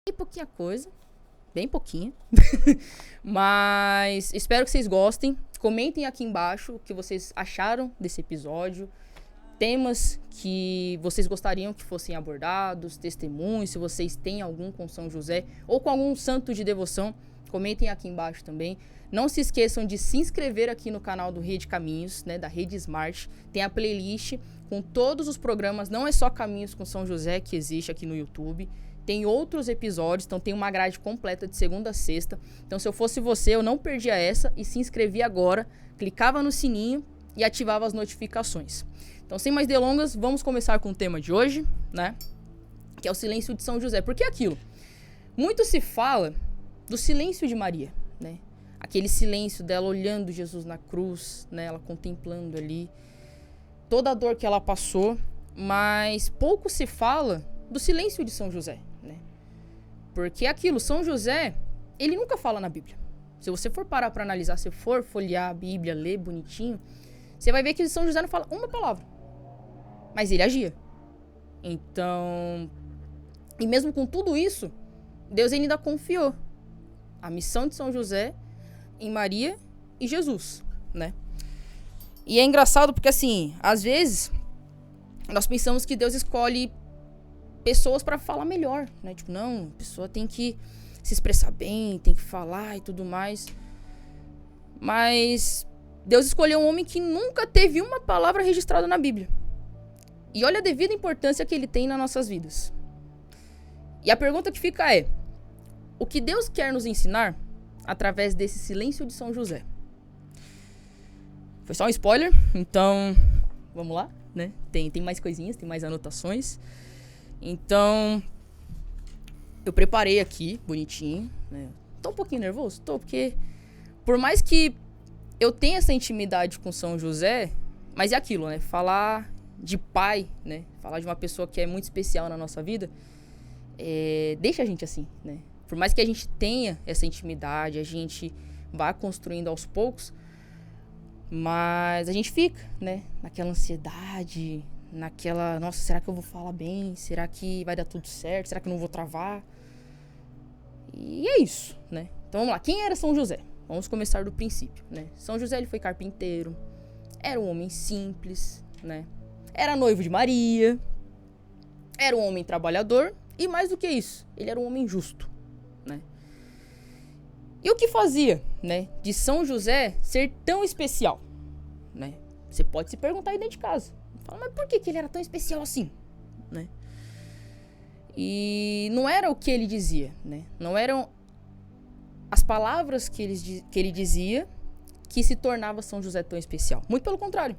E pouquinha coisa, bem pouquinha. Mas espero que vocês gostem. Comentem aqui embaixo o que vocês acharam desse episódio. Temas que vocês gostariam que fossem abordados, testemunhos, se vocês têm algum com São José ou com algum santo de devoção, comentem aqui embaixo também. Não se esqueçam de se inscrever aqui no canal do Rede Caminhos, né, da Rede Smart. Tem a playlist com todos os programas, não é só Caminhos com São José que existe aqui no YouTube. Tem outros episódios, então tem uma grade completa de segunda a sexta. Então se eu fosse você, eu não perdia essa e se inscrevia agora, clicava no sininho e ativava as notificações. Então, sem mais delongas, vamos começar com o tema de hoje, né? Que é o silêncio de São José. Porque é aquilo. Muito se fala do silêncio de Maria, né? Aquele silêncio dela olhando Jesus na cruz, né? Ela contemplando ali toda a dor que ela passou. Mas pouco se fala do silêncio de São José, né? Porque é aquilo. São José, ele nunca fala na Bíblia. Se você for parar para analisar, se for folhear a Bíblia, ler bonitinho, você vai ver que São José não fala uma palavra. Mas ele agia. Então, e mesmo com tudo isso, Deus ainda confiou a missão de São José em Maria e Jesus, né? E é engraçado porque, assim, às vezes, nós pensamos que Deus escolhe pessoas para falar melhor, né? Tipo, não, a pessoa tem que se expressar bem, tem que falar e tudo mais. Mas Deus escolheu um homem que nunca teve uma palavra registrada na Bíblia. E olha a devida importância que ele tem nas nossas vidas. E a pergunta que fica é: o que Deus quer nos ensinar através desse silêncio de São José? Foi só um spoiler, então vamos lá, né? Tem mais coisinhas, tem mais anotações. Então, eu preparei aqui, bonitinho, né? Tô um pouquinho nervoso? Tô, porque por mais que eu tenha essa intimidade com São José, mas é aquilo, né? Falar de pai, né? Falar de uma pessoa que é muito especial na nossa vida, deixa a gente assim, né? Por mais que a gente tenha essa intimidade, a gente vá construindo aos poucos, mas a gente fica, né? Naquela ansiedade, naquela, nossa, será que eu vou falar bem? Será que vai dar tudo certo? Será que eu não vou travar? E é isso, né? Então vamos lá, quem era São José? Vamos começar do princípio, né? São José, ele foi carpinteiro, era um homem simples, né? Era noivo de Maria, era um homem trabalhador e mais do que isso, ele era um homem justo, né? E o que fazia, né, de São José ser tão especial, né? Você pode se perguntar aí dentro de casa. Fala, mas por que ele era tão especial assim, né? E não era o que ele dizia, né? Não eram as palavras que ele dizia que se tornava São José tão especial. Muito pelo contrário.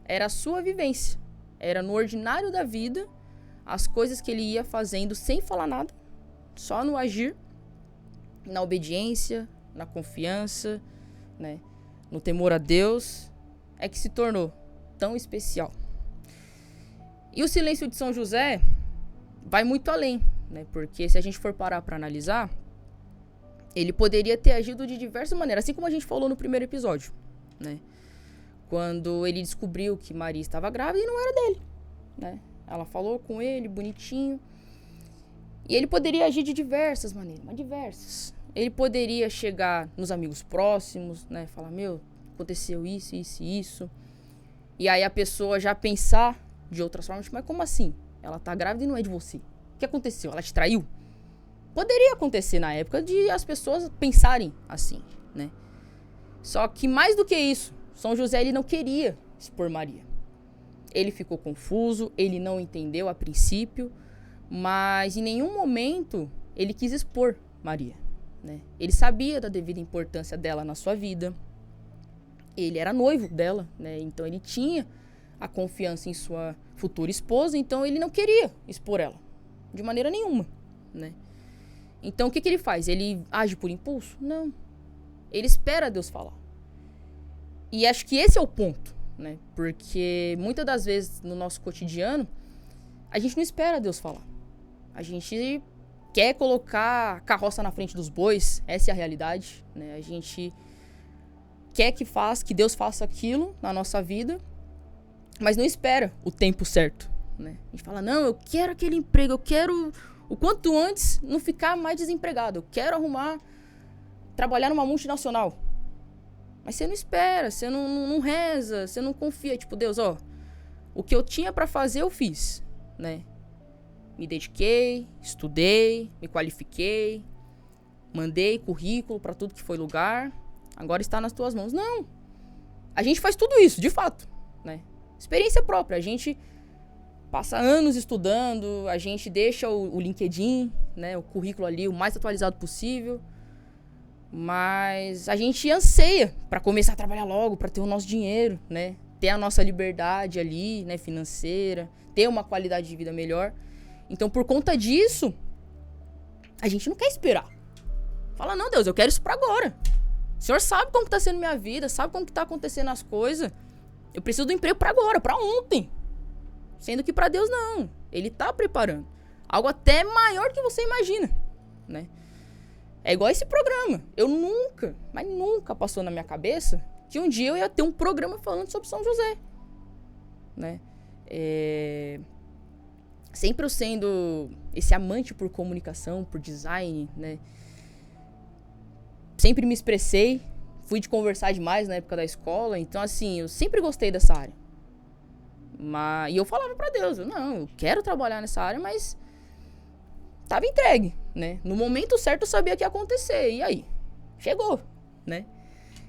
Era a sua vivência. Era no ordinário da vida, as coisas que ele ia fazendo sem falar nada, só no agir, na obediência, na confiança, né? No temor a Deus, é que se tornou tão especial. E o silêncio de São José vai muito além, né? Porque se a gente for parar para analisar, ele poderia ter agido de diversas maneiras, assim como a gente falou no primeiro episódio, né? Quando ele descobriu que Maria estava grávida e não era dele, né? Ela falou com ele, bonitinho. E ele poderia agir de diversas maneiras, mas diversas. Ele poderia chegar nos amigos próximos, né? Falar, meu, aconteceu isso, isso e isso. E aí a pessoa já pensar de outras formas, mas como assim? Ela tá grávida e não é de você. O que aconteceu? Ela te traiu? Poderia acontecer na época de as pessoas pensarem assim, né? Só que mais do que isso, São José, ele não queria expor Maria. Ele ficou confuso, ele não entendeu a princípio, mas em nenhum momento ele quis expor Maria, né? Ele sabia da devida importância dela na sua vida. Ele era noivo dela, né? Então ele tinha a confiança em sua futura esposa, então ele não queria expor ela de maneira nenhuma, né? Então o que ele faz? Ele age por impulso? Não. Ele espera Deus falar. E acho que esse é o ponto, né? Porque muitas das vezes no nosso cotidiano, a gente não espera Deus falar. A gente quer colocar a carroça na frente dos bois, essa é a realidade, né? A gente quer que Deus faça aquilo na nossa vida, mas não espera o tempo certo, né? A gente fala, não, eu quero aquele emprego, eu quero o quanto antes não ficar mais desempregado. Eu quero trabalhar numa multinacional. Mas você não espera, você não reza, você não confia. Tipo, Deus, ó, o que eu tinha pra fazer eu fiz, né? Me dediquei, estudei, me qualifiquei, mandei currículo pra tudo que foi lugar. Agora está nas tuas mãos. Não. A gente faz tudo isso, de fato, né? Experiência própria. A gente passa anos estudando, a gente deixa o LinkedIn, né, o currículo ali o mais atualizado possível. Mas a gente anseia para começar a trabalhar logo, para ter o nosso dinheiro, né? Ter a nossa liberdade ali, né, financeira, ter uma qualidade de vida melhor. Então, por conta disso, a gente não quer esperar. Fala, não, Deus, eu quero isso para agora. O Senhor sabe como que tá sendo minha vida, sabe como que tá acontecendo as coisas. Eu preciso do emprego para agora, para ontem. Sendo que para Deus não. Ele tá preparando algo até maior do que você imagina, né? É igual esse programa. Eu nunca, mas nunca passou na minha cabeça que um dia eu ia ter um programa falando sobre São José, né? Sempre eu sendo esse amante por comunicação, por design, né? Sempre me expressei, fui de conversar demais na época da escola, então assim, eu sempre gostei dessa área. E eu falava pra Deus, eu quero trabalhar nessa área, mas tava entregue, né? No momento certo eu sabia que ia acontecer, e aí? Chegou, né?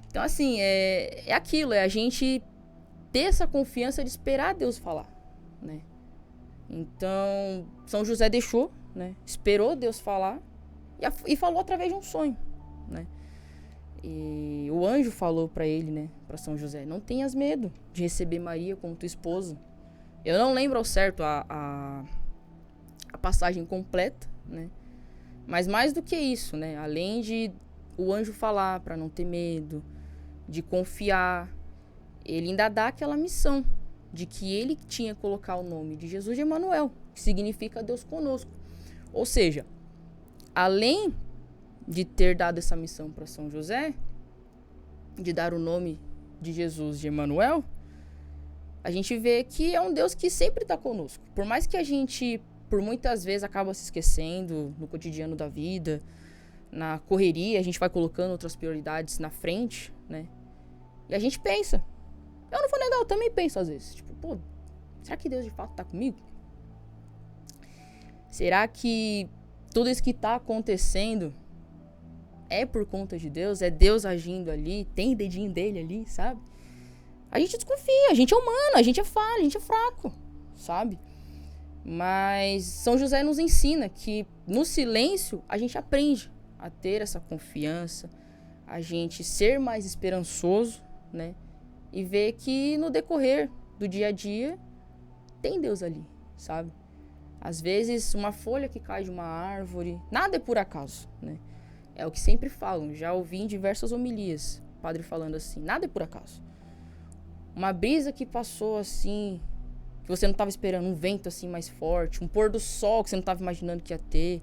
Então assim, é aquilo, é a gente ter essa confiança de esperar Deus falar, né? Então, São José deixou, né? Esperou Deus falar e falou através de um sonho, né? E o anjo falou pra ele, né? Pra São José, não tenhas medo de receber Maria como tua esposa. Eu não lembro ao certo a passagem completa, né? Mas mais do que isso, né? Além de o anjo falar pra não ter medo, de confiar, ele ainda dá aquela missão de que ele tinha que colocar o nome de Jesus de Emanuel, que significa Deus conosco. Ou seja, além de ter dado essa missão para São José, de dar o nome de Jesus de Emanuel, a gente vê que é um Deus que sempre está conosco. Por mais que a gente, por muitas vezes, acaba se esquecendo no cotidiano da vida, na correria, a gente vai colocando outras prioridades na frente, né? E a gente pensa. Eu não vou negar, eu também penso às vezes. Tipo, pô, será que Deus de fato tá comigo? Será que tudo isso que tá acontecendo é por conta de Deus? É Deus agindo ali? Tem dedinho dele ali, sabe? A gente desconfia, a gente é humano, a gente é falho, a gente é fraco, sabe? Mas São José nos ensina que no silêncio a gente aprende a ter essa confiança, a gente ser mais esperançoso, né? E ver que no decorrer do dia a dia tem Deus ali, sabe? Às vezes uma folha que cai de uma árvore, nada é por acaso, né? É o que sempre falam, já ouvi em diversas homilias, o padre falando assim, nada é por acaso. Uma brisa que passou assim, que você não estava esperando, um vento assim mais forte, um pôr do sol que você não estava imaginando que ia ter.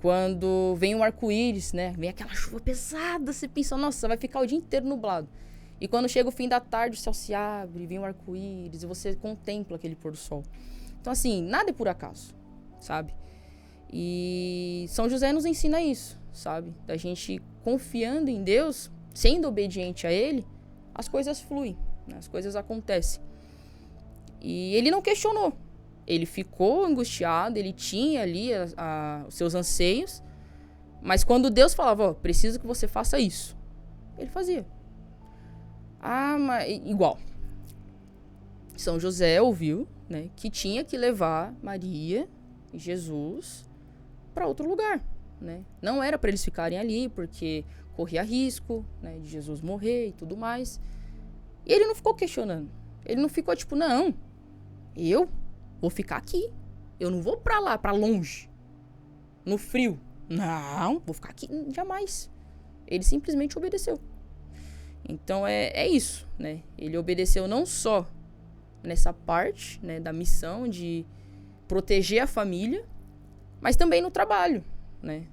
Quando vem um arco-íris, né? Vem aquela chuva pesada, você pensa, nossa, vai ficar o dia inteiro nublado. E quando chega o fim da tarde, o céu se abre, vem um arco-íris e você contempla aquele pôr do sol. Então assim, nada é por acaso, sabe? E São José nos ensina isso, sabe? Da gente confiando em Deus, sendo obediente a Ele, as coisas fluem, né? As coisas acontecem. E ele não questionou. Ele ficou angustiado, ele tinha ali os seus anseios, mas quando Deus falava, ó, preciso que você faça isso, ele fazia. Mas igual. São José ouviu, né, que tinha que levar Maria e Jesus para outro lugar, né? Não era para eles ficarem ali porque corria risco, né, de Jesus morrer e tudo mais. E ele não ficou questionando. Ele não ficou tipo, não, eu vou ficar aqui. Eu não vou pra lá, pra longe, no frio. Não, vou ficar aqui, jamais. Ele simplesmente obedeceu. Então é isso, né? Ele obedeceu não só nessa parte, né, da missão de proteger a família, mas também no trabalho, né?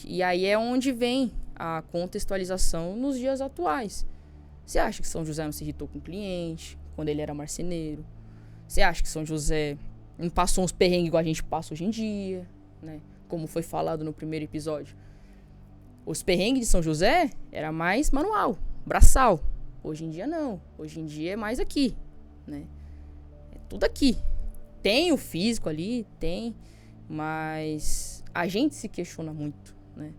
E aí é onde vem a contextualização nos dias atuais. Você acha que São José não se irritou com o cliente quando ele era marceneiro? Você acha que São José não passou uns perrengues igual a gente passa hoje em dia, né? Como foi falado no primeiro episódio. Os perrengues de São José era mais manual, braçal. Hoje em dia não. Hoje em dia é mais aqui, né? É tudo aqui. Tem o físico ali, tem, mas a gente se questiona muito, né?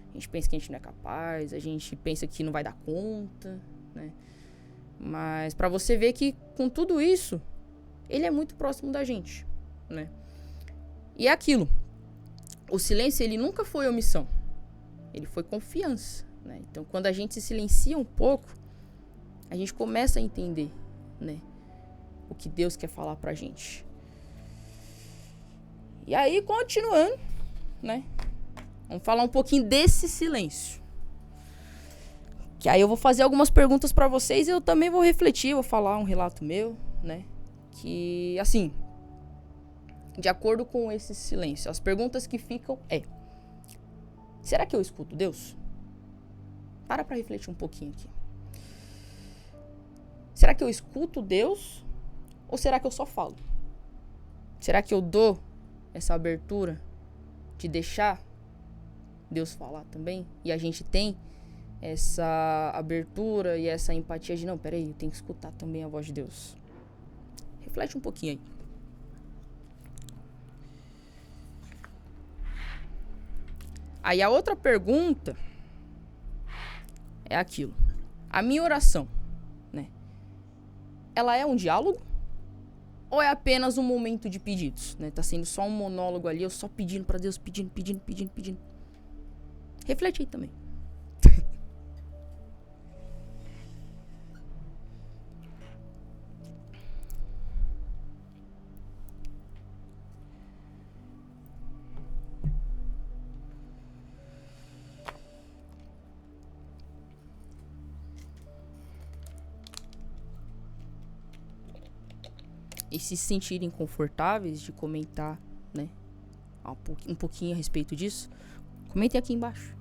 A gente pensa que a gente não é capaz, a gente pensa que não vai dar conta, né? Mas pra você ver que com tudo isso, ele é muito próximo da gente, né? E é aquilo. O silêncio, ele nunca foi omissão. Ele foi confiança, né? Então, quando a gente se silencia um pouco, a gente começa a entender, né? O que Deus quer falar pra gente. E aí, continuando, né? Vamos falar um pouquinho desse silêncio. Que aí eu vou fazer algumas perguntas pra vocês e eu também vou refletir, vou falar um relato meu, né? Que, assim, de acordo com esse silêncio, as perguntas que ficam é: será que eu escuto Deus? Para pra refletir um pouquinho aqui. Será que eu escuto Deus? Ou será que eu só falo? Será que eu dou essa abertura de deixar Deus falar também? E a gente tem essa abertura e essa empatia de, não, peraí, eu tenho que escutar também a voz de Deus. Reflete um pouquinho aí. Aí a outra pergunta é aquilo. A minha oração, né? Ela é um diálogo? Ou é apenas um momento de pedidos, né? Tá sendo só um monólogo ali, eu só pedindo pra Deus, pedindo. Reflete aí também. E se sentirem confortáveis de comentar, né, um pouquinho a respeito disso, comentem aqui embaixo.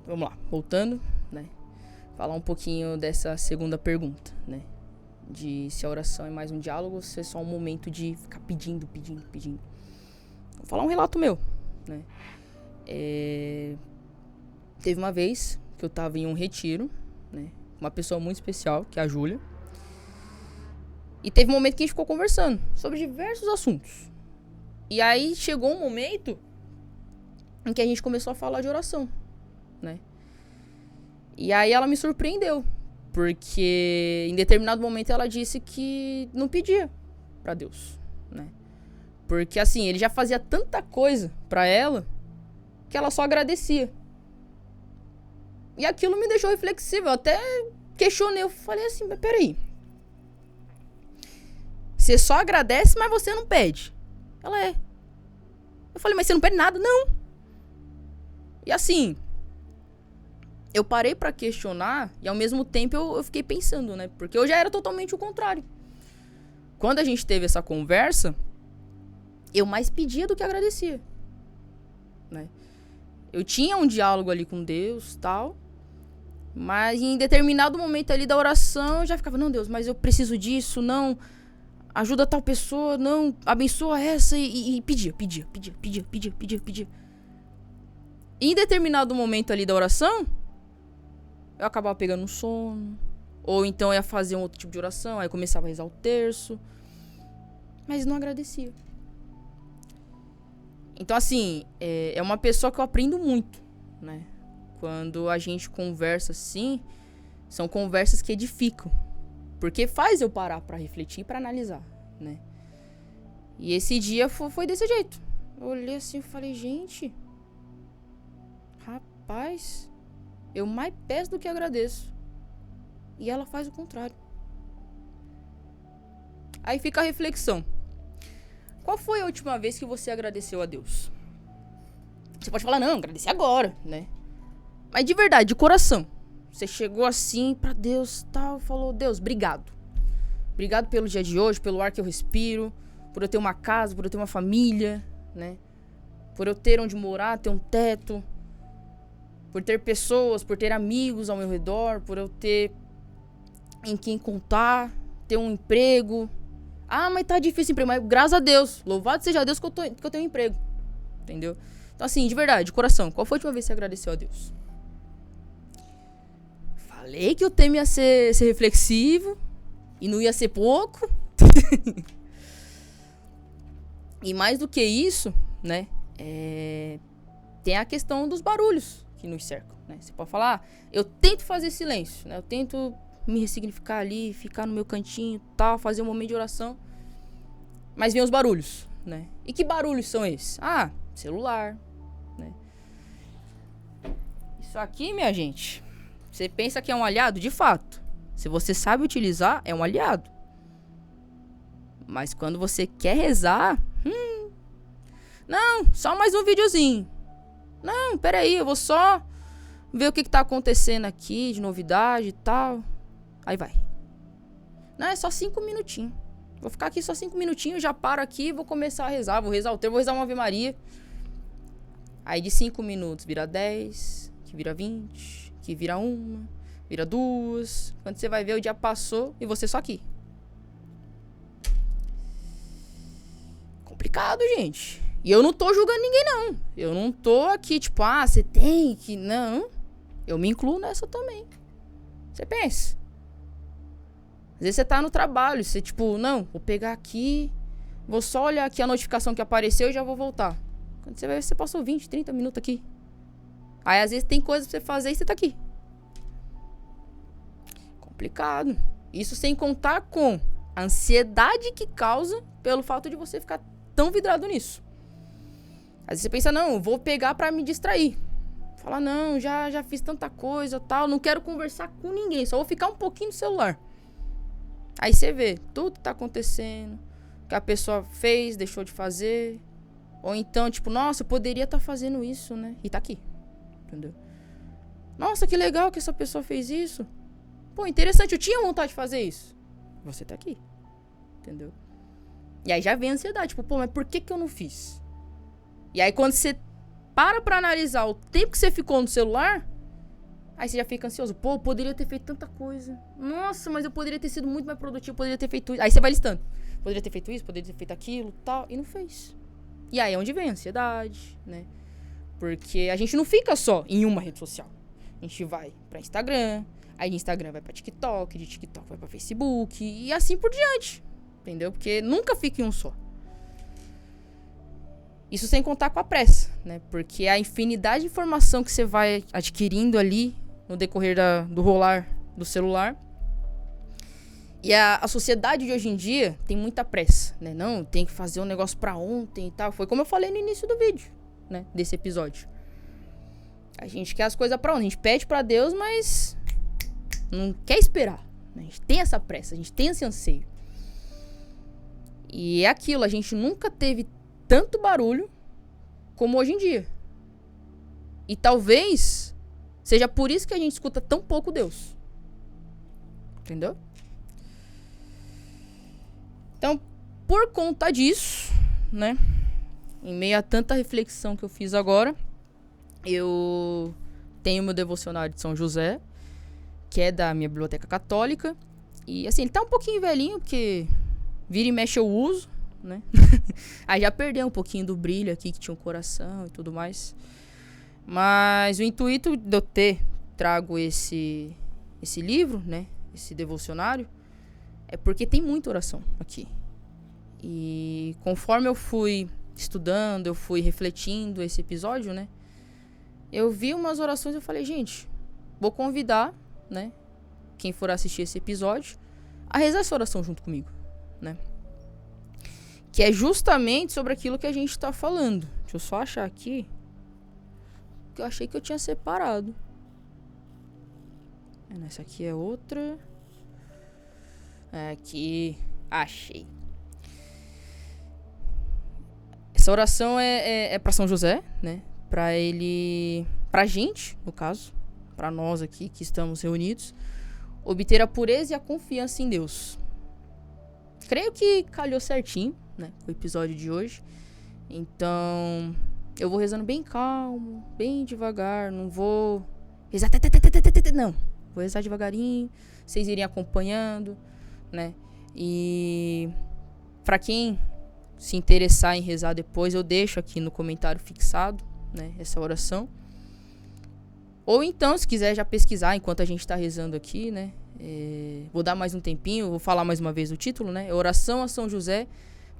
Vamos lá, voltando, né, falar um pouquinho dessa segunda pergunta, né, de se a oração é mais um diálogo ou se é só um momento de ficar pedindo. Vou falar um relato meu, né? Teve uma vez que eu tava em um retiro, né? Uma pessoa muito especial, que é a Júlia. E teve um momento que a gente ficou conversando sobre diversos assuntos. E aí chegou um momento em que a gente começou a falar de oração, né? E aí ela me surpreendeu. Porque em determinado momento ela disse que não pedia pra Deus, né? Porque assim, ele já fazia tanta coisa pra ela que ela só agradecia. E aquilo me deixou reflexivo. Eu até questionei, eu falei assim, mas peraí. Você só agradece, mas você não pede. Ela é. Eu falei, mas você não pede nada? Não. E assim, eu parei pra questionar e ao mesmo tempo eu fiquei pensando, né? Porque eu já era totalmente o contrário. Quando a gente teve essa conversa, eu mais pedia do que agradecia, né? Eu tinha um diálogo ali com Deus, tal, mas em determinado momento ali da oração eu já ficava, não, Deus, mas eu preciso disso, não, ajuda tal pessoa, não, abençoa essa e pedia. E em determinado momento ali da oração, eu acabava pegando um sono, ou então eu ia fazer um outro tipo de oração, aí eu começava a rezar o terço, mas não agradecia. Então, assim, é uma pessoa que eu aprendo muito, né? Quando a gente conversa assim, são conversas que edificam, porque faz eu parar pra refletir e pra analisar, né? E esse dia foi desse jeito. Eu olhei assim e falei, gente, rapaz, eu mais peço do que agradeço. E ela faz o contrário. Aí fica a reflexão. Qual foi a última vez que você agradeceu a Deus? Você pode falar, não, agradecer agora, né? Mas de verdade, de coração. Você chegou assim pra Deus, tal, falou, Deus, obrigado. Obrigado pelo dia de hoje, pelo ar que eu respiro, por eu ter uma casa, por eu ter uma família, né? por eu ter onde morar, ter um teto, por ter pessoas, por ter amigos ao meu redor, por eu ter em quem contar, ter um emprego. Ah, mas tá difícil o emprego, mas graças a Deus, louvado seja Deus que eu tenho um emprego, entendeu? Então assim, de verdade, de coração, qual foi a última vez que você agradeceu a Deus? Falei que o tema ia ser reflexivo e não ia ser pouco. E mais do que isso, né, tem a questão dos barulhos que nos cercam, né? Você pode falar, eu tento fazer silêncio, né? Eu tento me ressignificar ali, ficar no meu cantinho, tal, fazer um momento de oração. Mas vem os barulhos, né? E que barulhos são esses? Ah, celular, né? Isso aqui, minha gente, você pensa que é um aliado? De fato. Se você sabe utilizar, é um aliado. Mas quando você quer rezar, não, só mais um videozinho. Não, peraí, eu vou só ver o que tá acontecendo aqui de novidade e tal. Aí vai. Não, é só 5 minutinhos. Vou ficar aqui só 5 minutinhos, já paro aqui e vou começar a rezar. Vou rezar o terço, vou rezar uma Ave Maria. Aí de 5 minutos vira 10, que vira 20, que vira 1, vira 2. Quando você vai ver, o dia passou e você só aqui. Complicado, gente. E eu não tô julgando ninguém, não. Eu não tô aqui, tipo, você tem que... Não. Eu me incluo nessa também. Você pensa. Às vezes você tá no trabalho, você, tipo, não, vou pegar aqui, vou só olhar aqui a notificação que apareceu e já vou voltar. Quando você vai ver, você passou 20, 30 minutos aqui. Aí, às vezes, tem coisa pra você fazer e você tá aqui. Complicado. Isso sem contar com a ansiedade que causa pelo fato de você ficar tão vidrado nisso. Às vezes você pensa, não, vou pegar pra me distrair. Fala, não, já fiz tanta coisa, tal, não quero conversar com ninguém, só vou ficar um pouquinho no celular. Aí você vê tudo que tá acontecendo, que a pessoa fez, deixou de fazer. Ou então, tipo, nossa, eu poderia estar fazendo isso, né? E tá aqui, entendeu? Nossa, que legal que essa pessoa fez isso. Pô, interessante, eu tinha vontade de fazer isso. Você tá aqui, entendeu? E aí já vem a ansiedade, tipo, pô, mas por que eu não fiz? E aí quando você pra analisar o tempo que você ficou no celular, aí você já fica ansioso. Pô, eu poderia ter feito tanta coisa. Nossa, mas eu poderia ter sido muito mais produtivo, poderia ter feito isso. Aí você vai listando. Poderia ter feito isso, poderia ter feito aquilo, tal, e não fez. E aí é onde vem a ansiedade, né? Porque a gente não fica só em uma rede social. A gente vai pra Instagram, aí de Instagram vai pra TikTok, de TikTok vai pra Facebook, e assim por diante. Entendeu? Porque nunca fica em um só. Isso sem contar com a pressa, né? Porque a infinidade de informação que você vai adquirindo ali no decorrer do rolar do celular. E a sociedade de hoje em dia tem muita pressa, né? Não, tem que fazer um negócio pra ontem e tal. Foi como eu falei no início do vídeo, né? Desse episódio. A gente quer as coisas pra ontem. A gente pede pra Deus, mas não quer esperar, né? A gente tem essa pressa, a gente tem esse anseio. E é aquilo, a gente nunca teve tanto barulho como hoje em dia. E talvez seja por isso que a gente escuta tão pouco Deus. Entendeu? Então, por conta disso, né? Em meio a tanta reflexão que eu fiz agora, eu tenho meu devocionário de São José, que é da minha biblioteca católica. E assim, ele tá um pouquinho velhinho, porque vira e mexe eu uso, né? Aí já perdeu um pouquinho do brilho aqui, que tinha um coração e tudo mais. Mas o intuito de eu ter trago esse livro, né? Esse devocionário, é porque tem muita oração aqui. E conforme eu fui estudando, eu fui refletindo esse episódio, né? Eu vi umas orações e eu falei, gente, vou convidar, né? Quem for assistir esse episódio, a rezar essa oração junto comigo, né? Que é justamente sobre aquilo que a gente tá falando. Deixa eu só achar aqui. Que eu achei que eu tinha separado. Essa aqui é outra. Aqui. Achei. Essa oração é pra São José, né? Pra ele... Pra gente, no caso. Pra nós aqui que estamos reunidos. Obter a pureza e a confiança em Deus. Creio que calhou certinho, né? Com o episódio de hoje. Então... eu vou rezando bem calmo, bem devagar, não vou rezar, não, vou rezar devagarinho, vocês irem acompanhando, né? E pra quem se interessar em rezar depois, eu deixo aqui no comentário fixado, né, essa oração. Ou então, se quiser já pesquisar enquanto a gente tá rezando aqui, né? Vou dar mais um tempinho, vou falar mais uma vez o título, né? Oração a São José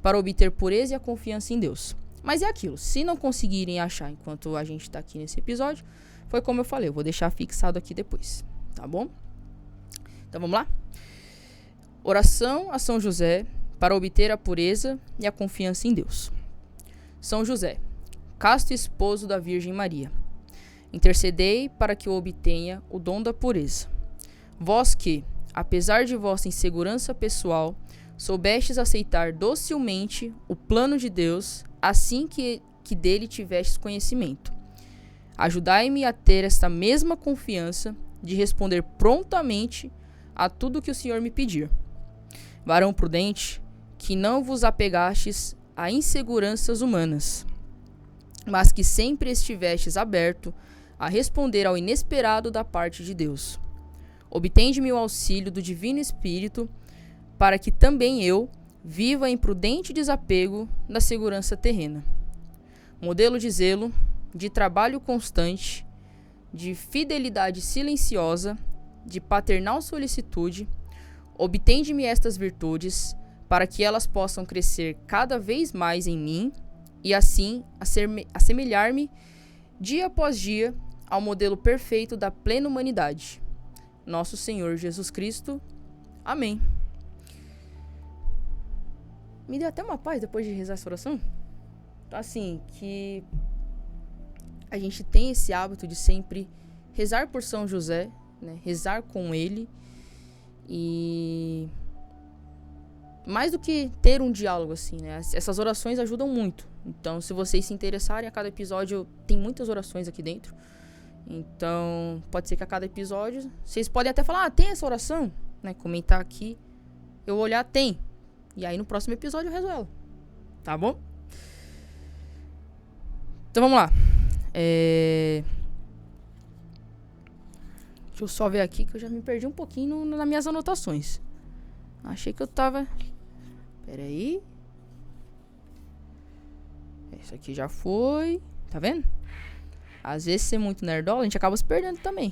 para obter pureza e a confiança em Deus. Mas é aquilo, se não conseguirem achar enquanto a gente tá aqui nesse episódio, foi como eu falei, eu vou deixar fixado aqui depois, tá bom? Então vamos lá? Oração a São José para obter a pureza e a confiança em Deus. São José, casto esposo da Virgem Maria, intercedei para que eu obtenha o dom da pureza. Vós que, apesar de vossa insegurança pessoal, soubestes aceitar docilmente o plano de Deus, assim que dele tivestes conhecimento. Ajudai-me a ter esta mesma confiança de responder prontamente a tudo que o Senhor me pedir. Varão prudente, que não vos apegastes a inseguranças humanas, mas que sempre estivestes aberto a responder ao inesperado da parte de Deus. Obtende-me o auxílio do Divino Espírito, para que também eu viva em prudente desapego da segurança terrena. Modelo de zelo, de trabalho constante, de fidelidade silenciosa, de paternal solicitude, obtende-me estas virtudes, para que elas possam crescer cada vez mais em mim e assim assemelhar-me dia após dia ao modelo perfeito da plena humanidade. Nosso Senhor Jesus Cristo. Amém. Me deu até uma paz depois de rezar essa oração. Então, assim, que a gente tem esse hábito de sempre rezar por São José, né? Rezar com ele. E mais do que ter um diálogo, assim, né? Essas orações ajudam muito. Então, se vocês se interessarem, a cada episódio tem muitas orações aqui dentro. Então, pode ser que a cada episódio vocês podem até falar, tem essa oração, né? Comentar aqui, eu vou olhar, tem. E aí no próximo episódio eu rezo ela, tá bom? Então vamos lá. Deixa eu só ver aqui que eu já me perdi um pouquinho nas minhas anotações. Achei que eu tava... Pera aí. Esse aqui já foi. Tá vendo? Às vezes ser muito nerdola, a gente acaba se perdendo também.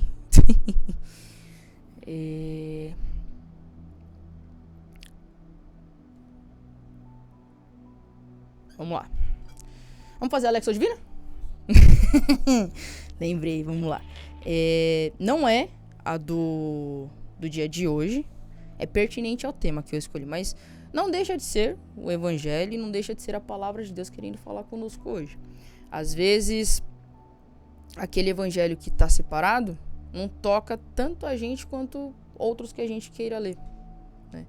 Vamos lá. Vamos fazer a Alexa Divina? Lembrei, vamos lá. Não é a do dia de hoje. É pertinente ao tema que eu escolhi, mas não deixa de ser o Evangelho e não deixa de ser a palavra de Deus querendo falar conosco hoje. Às vezes, aquele Evangelho que está separado não toca tanto a gente quanto outros que a gente queira ler, né?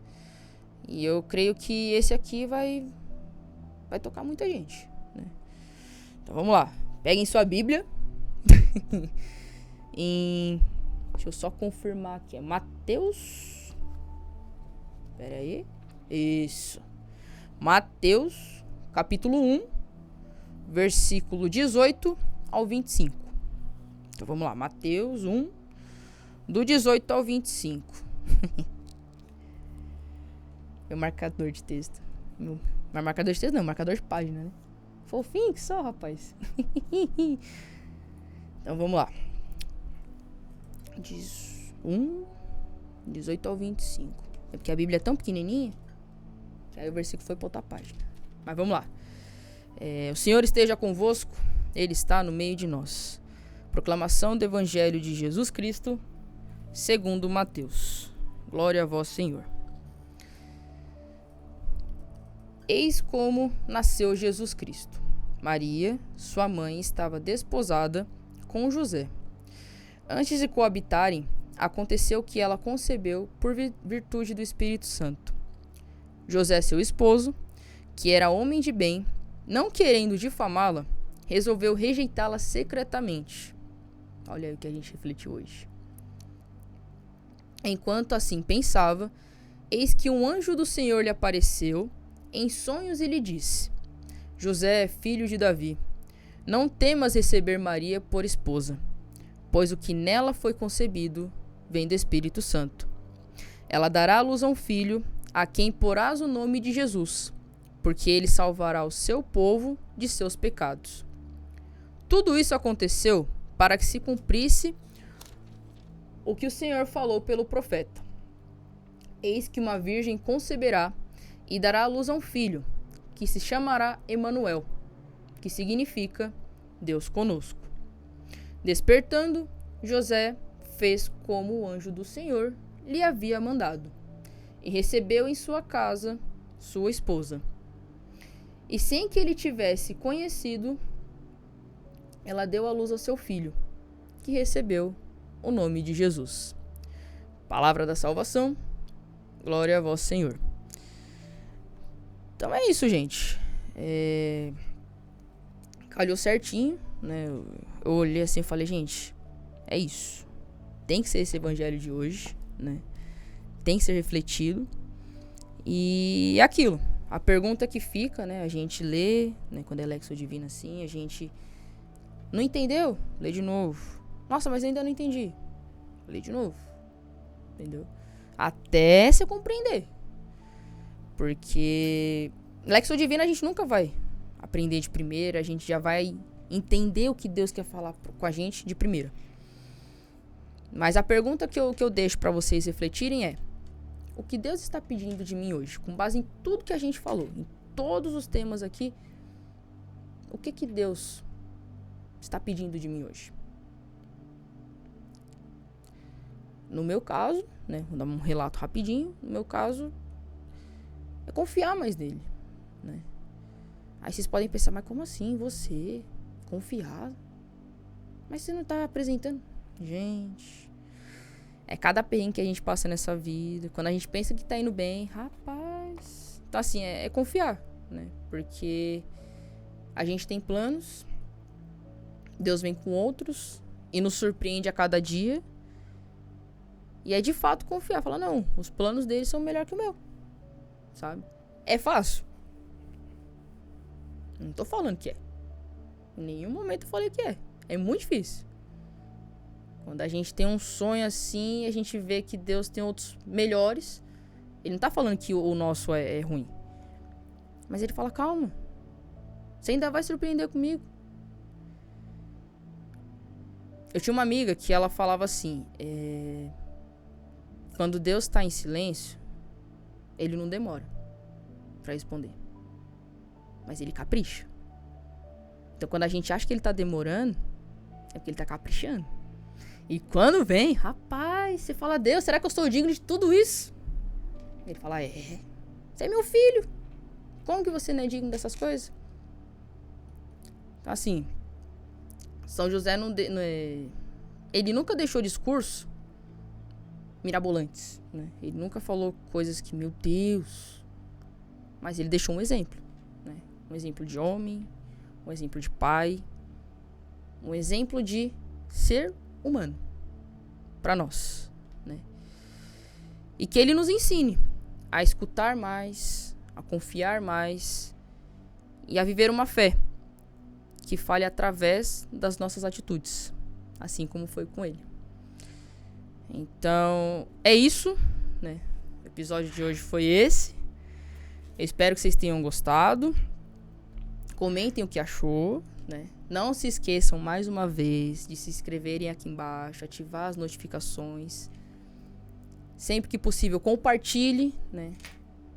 E eu creio que esse aqui vai tocar muita gente, né? Então vamos lá. Peguem sua Bíblia. Deixa eu só confirmar aqui. É Mateus. Pera aí. Isso. Mateus, capítulo 1, versículo 18 ao 25. Então vamos lá. Mateus 1, do 18 ao 25. Meu marcador de texto. Mas marcador de texto não, marcador de página, né? Fofinho que só, rapaz. Então vamos lá. 18 ao 25. É porque a Bíblia é tão pequenininha que aí o versículo foi pra outra página. Mas vamos lá. O Senhor esteja convosco, Ele está no meio de nós. Proclamação do Evangelho de Jesus Cristo, segundo Mateus. Glória a vós, Senhor. Eis como nasceu Jesus Cristo. Maria, sua mãe, estava desposada com José. Antes de coabitarem, aconteceu que ela concebeu por virtude do Espírito Santo. José, seu esposo, que era homem de bem, não querendo difamá-la, resolveu rejeitá-la secretamente. Olha aí o que a gente refletiu hoje. Enquanto assim pensava, eis que um anjo do Senhor lhe apareceu em sonhos e lhe disse: José, filho de Davi, Não temas receber Maria por esposa, pois o que nela foi concebido vem do Espírito Santo. Ela dará à luz a um filho, a quem porás o nome de Jesus, porque ele salvará o seu povo de seus pecados. Tudo isso aconteceu para que se cumprisse o que o Senhor falou pelo profeta. Eis que uma virgem conceberá e dará à luz a um filho, que se chamará Emanuel, que significa Deus conosco. Despertando, José fez como o anjo do Senhor lhe havia mandado, e recebeu em sua casa sua esposa. E sem que ele tivesse conhecido, ela deu à luz ao seu filho, que recebeu o nome de Jesus. Palavra da salvação, glória a vós, Senhor. Então é isso, gente. Calhou certinho, né? Eu olhei assim e falei, gente, é isso. Tem que ser esse evangelho de hoje, né? Tem que ser refletido. E é aquilo. A pergunta que fica, né? A gente lê, né? Quando é Lexo Divina assim, a gente não entendeu? Lê de novo. Nossa, mas eu ainda não entendi. Lê de novo. Entendeu? Até você compreender. Porque Lexo Divina a gente nunca vai aprender de primeira. A gente já vai entender o que Deus quer falar com a gente de primeira. Mas a pergunta que eu deixo para vocês refletirem é: o que Deus está pedindo de mim hoje? Com base em tudo que a gente falou, em todos os temas aqui, o que Deus está pedindo de mim hoje? No meu caso, né, vou dar um relato rapidinho. No meu caso, é confiar mais nele, né? Aí vocês podem pensar, mas como assim você confiar? Mas você não está apresentando? Gente, é cada perrengue que a gente passa nessa vida. Quando a gente pensa que tá indo bem, rapaz. Então assim, é confiar, né? Porque a gente tem planos, Deus vem com outros e nos surpreende a cada dia. E é de fato confiar, falar, não, os planos dele são melhor que o meu, sabe? É fácil? Não tô falando que é. Em nenhum momento eu falei que é. É muito difícil. Quando a gente tem um sonho assim, a gente vê que Deus tem outros melhores. Ele não tá falando que o nosso é ruim. Mas ele fala, calma. Você ainda vai surpreender comigo. Eu tinha uma amiga que ela falava assim, quando Deus tá em silêncio, ele não demora pra responder. Mas ele capricha. Então quando a gente acha que ele tá demorando, é porque ele tá caprichando. E quando vem, rapaz, você fala, Deus, será que eu sou digno de tudo isso? Ele fala, você é meu filho. Como que você não é digno dessas coisas? Então assim, São José ele nunca deixou discurso mirabolantes, né? Ele nunca falou coisas que, meu Deus. Mas ele deixou um exemplo, né? Um exemplo de homem, um exemplo de pai, um exemplo de ser humano para nós, né? E que ele nos ensine a escutar mais, a confiar mais e a viver uma fé que fale através das nossas atitudes, assim como foi com ele. Então, é isso, né? O episódio de hoje foi esse. Eu espero que vocês tenham gostado. Comentem o que achou, né? Não se esqueçam, mais uma vez, de se inscreverem aqui embaixo, ativar as notificações. Sempre que possível, compartilhe, né?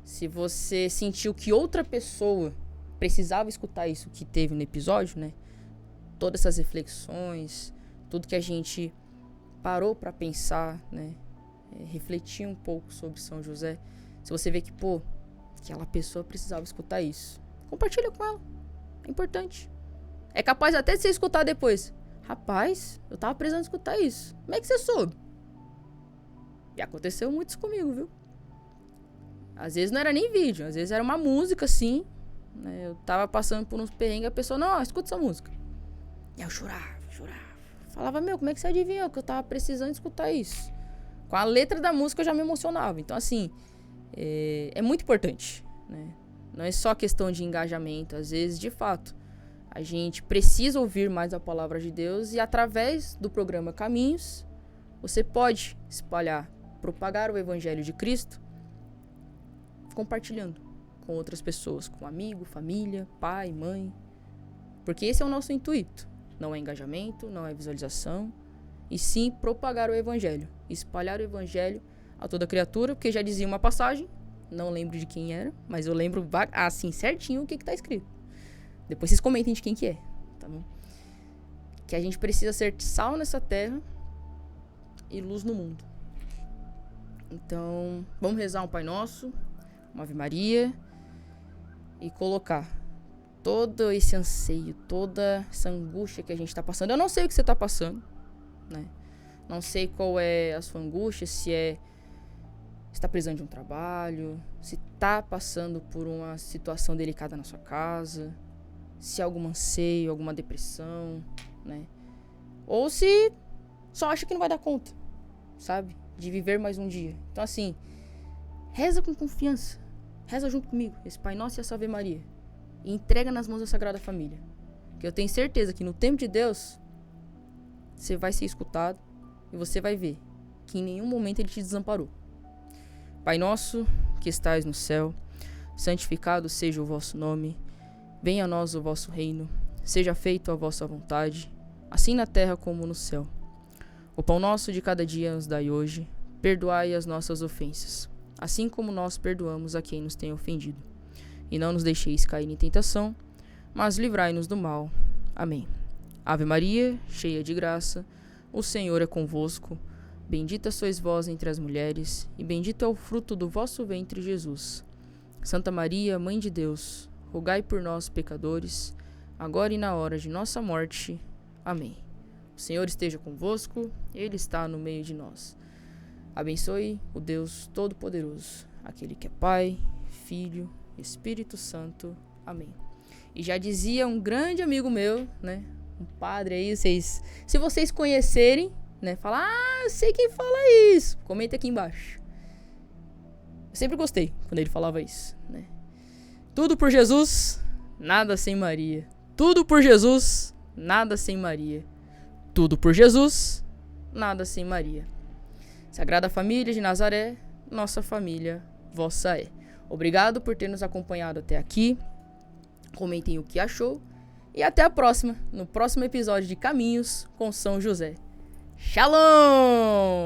Se você sentiu que outra pessoa precisava escutar isso que teve no episódio, né? Todas essas reflexões, tudo que a gente parou para pensar, né? Refletir um pouco sobre São José. Se você vê que, aquela pessoa precisava escutar isso, compartilha com ela. É importante. É capaz até de você escutar depois. Rapaz, eu tava precisando escutar isso. Como é que você soube? E aconteceu muito isso comigo, viu? Às vezes não era nem vídeo, às vezes era uma música assim, né? Eu tava passando por uns perrengues, a pessoa, não, escuta essa música. E eu chorava. Falava, como é que você adivinhou que eu tava precisando escutar isso? Com a letra da música eu já me emocionava. Então, assim, é muito importante, né? Não é só questão de engajamento. Às vezes, de fato, A gente precisa ouvir mais a palavra de Deus e através do programa Caminhos, você pode espalhar, propagar o Evangelho de Cristo, compartilhando com outras pessoas, com amigo, família, pai, mãe. Porque esse é o nosso intuito. Não é engajamento, não é visualização, e sim propagar o Evangelho, espalhar o Evangelho a toda criatura, porque já dizia uma passagem, não lembro de quem era, mas eu lembro assim certinho o que está escrito. Depois vocês comentem de quem que é, tá bom? Que a gente precisa ser sal nessa terra e luz no mundo. Então, vamos rezar um Pai Nosso, uma Ave Maria e colocar todo esse anseio, toda essa angústia que a gente está passando. Eu não sei o que você está passando, né? Não sei qual é a sua angústia, se está precisando de um trabalho, se está passando por uma situação delicada na sua casa, se há algum anseio, alguma depressão, né? Ou se só acha que não vai dar conta, sabe? De viver mais um dia. Então, assim, reza com confiança. Reza junto comigo, esse Pai Nosso e essa Ave Maria. E entrega nas mãos da Sagrada Família. Que eu tenho certeza que no tempo de Deus, você vai ser escutado e você vai ver que em nenhum momento Ele te desamparou. Pai nosso, que estais no céu, santificado seja o vosso nome. Venha a nós o vosso reino. Seja feita a vossa vontade, assim na terra como no céu. O pão nosso de cada dia nos dai hoje. Perdoai as nossas ofensas, assim como nós perdoamos a quem nos tem ofendido. E não nos deixeis cair em tentação, mas livrai-nos do mal. Amém. Ave Maria, cheia de graça, o Senhor é convosco. Bendita sois vós entre as mulheres, e bendito é o fruto do vosso ventre, Jesus. Santa Maria, Mãe de Deus, rogai por nós, pecadores, agora e na hora de nossa morte. Amém. O Senhor esteja convosco, Ele está no meio de nós. Abençoe o Deus Todo-Poderoso, aquele que é Pai, Filho, Espírito Santo. Amém. E já dizia um grande amigo meu, né? Um padre aí, se vocês conhecerem, né? Fala, eu sei quem fala isso. Comenta aqui embaixo. Eu sempre gostei quando ele falava isso, né? Tudo por Jesus, nada sem Maria. Tudo por Jesus, nada sem Maria. Tudo por Jesus, nada sem Maria. Sagrada Família de Nazaré, nossa família, vossa é. Obrigado por ter nos acompanhado até aqui. Comentem o que achou. E até a próxima, no próximo episódio de Caminhos com São José. Shalom!